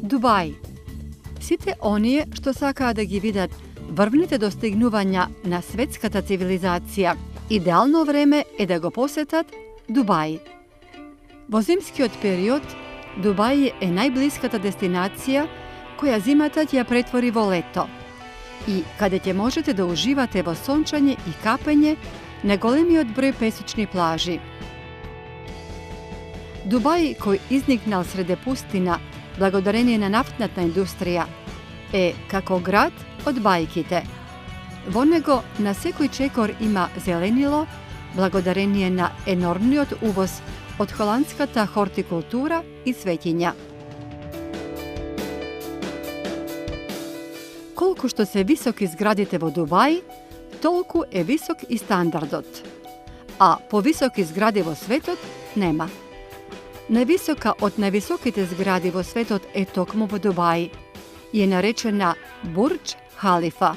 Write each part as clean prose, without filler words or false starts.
Dubaj. Site onije, što sa kada gi vidat vrvnite dostignuvanja na svetskata civilizacija. Idealno vreme je da go posjetat Dubaj. Vo zimskiot period Dubaj je najbliskata destinacija koja zimata tja pretvori vo leto. I kada te možete da uživate vo sončanje i kapenje na golemi od broj pesučni plaži. Dubaj, koji izniknal srede pustina, благодарение на нафтната индустрија, е како град од бајките. Во него на секој чекор има зеленило, благодарение на енормниот увоз од холандската хортикултура и цветиња. Колку што се високи зградите во Дубај, толку е висок и стандардот. А повисоки згради во светот нема. Највисока од највисоките згради во светот е токму во Дубај и е наречена Бурдж Халифа,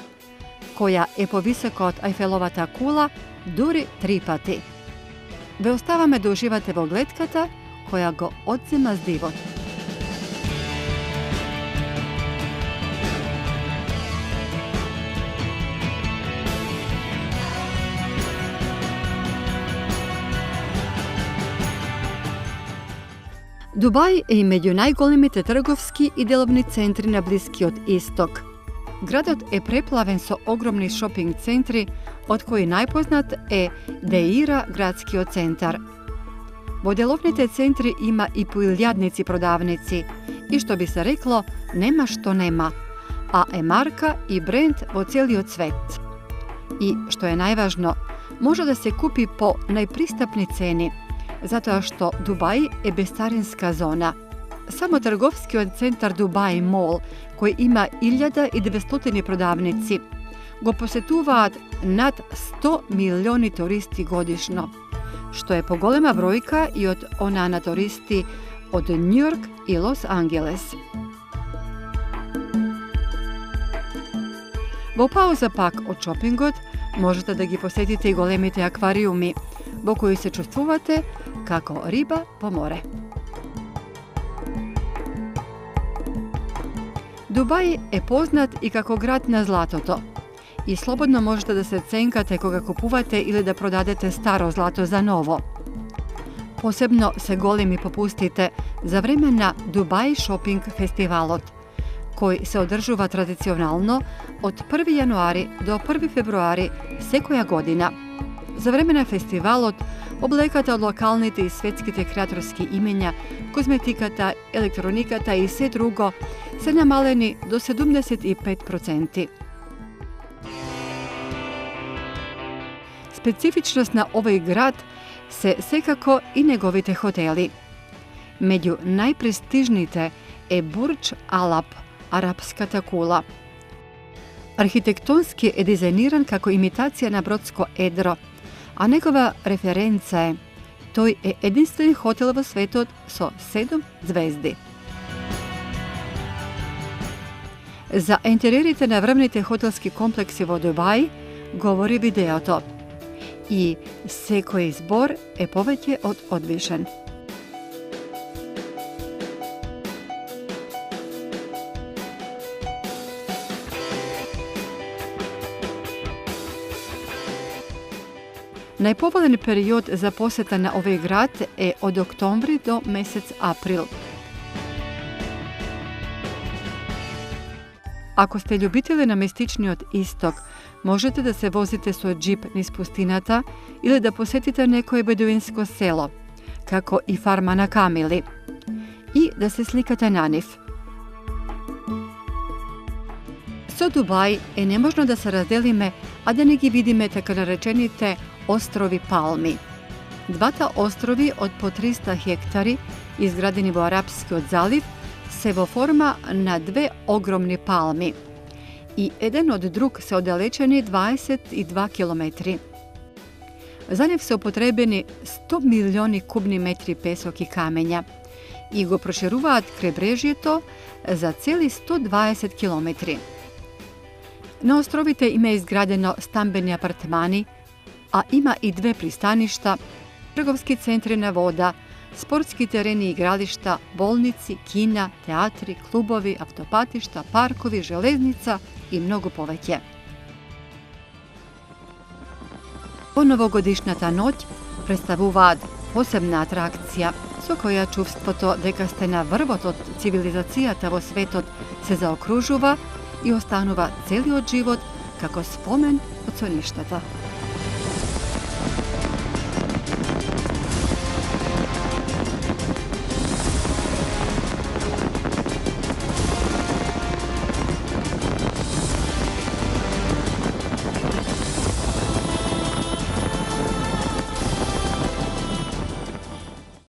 која е повисока од Ајфеловата кула дури 3 пати. Ве оставаме да уживате во гледката која го одзема здивот. Дубај е и меѓу најголемите трговски и деловни центри на Блискиот Исток. Градот е преплавен со огромни шопинг центри, од кои најпознат е Деира градскиот центар. Во деловните центри има и по илјадници продавници и што би се рекло, нема што нема, а е марка и бренд во целиот свет. И, што е најважно, може да се купи по најпристапни цени, затоа што Дубај е безцаринска зона. Само трговскиот центар Дубај Мол, кој има 1900 продавници, го посетуваат над 100 милиони туристи годишно, што е поголема бројка и од онаа на туристи од Њујорк и Лос Анджелес. Во пауза пак од шопингот можете да ги посетите и големите аквариуми, во кои се чувствувате како риба по море. Дубај е познат и како град на златото и слободно можете да се ценкате кога купувате или да продадете старо злато за ново. Посебно се големи попустите за време на Дубај шопинг фестивалот, кој се одржува традиционално од 1. јануари до 1. февруари секоја година. За време на фестивалот, облеката од локалните и светските креаторски имења, козметиката, електрониката и се друго се намалени до 75%. Специфичност на овој град се секако и неговите хотели. Меѓу најпрестижните е Бурдж Алаб, арапската кула. Архитектонски е дизајниран како имитација на бродско едро, а негова референца е: тој е единствен хотел во светот со 7 звезди. За интериерите на врвните хотелски комплекси во Дубај говори видеото. И секој избор е повеќе од одвишен. Најповолен период за посета на овој град е од октомври до месец април. Ако сте љубители на мистичниот исток, можете да се возите со джип низ пустината или да посетите некое бедуинско село, како и фарма на камили, и да се сликате на нив. Со Дубај е неможно да се разделиме, а да не ги видиме така наречените острови Палми. Двата острови од по 300 хектари, изградени во Арапскиот залив, се во форма на две огромни палми и еден од друг се оддалечени 22 километри. За нив се употребени 100 милиони кубни метри песок и камења и го прошируваат крайбрежјето за цели 120 километри. На островите има изградено стамбени апартмани, а има и две пристаништа, трговски центри на вода, sportski tereni i igrališta, bolnici, kina, teatri, klubovi, autopatišta, parkovi, železnica i mnogo poveće. Ponovогодишната ноќ представуваат посебна атракција со која чувството дека сте на врвот од цивилизацијата во светот се заокружува и останува целиот живот како спомен од соништата.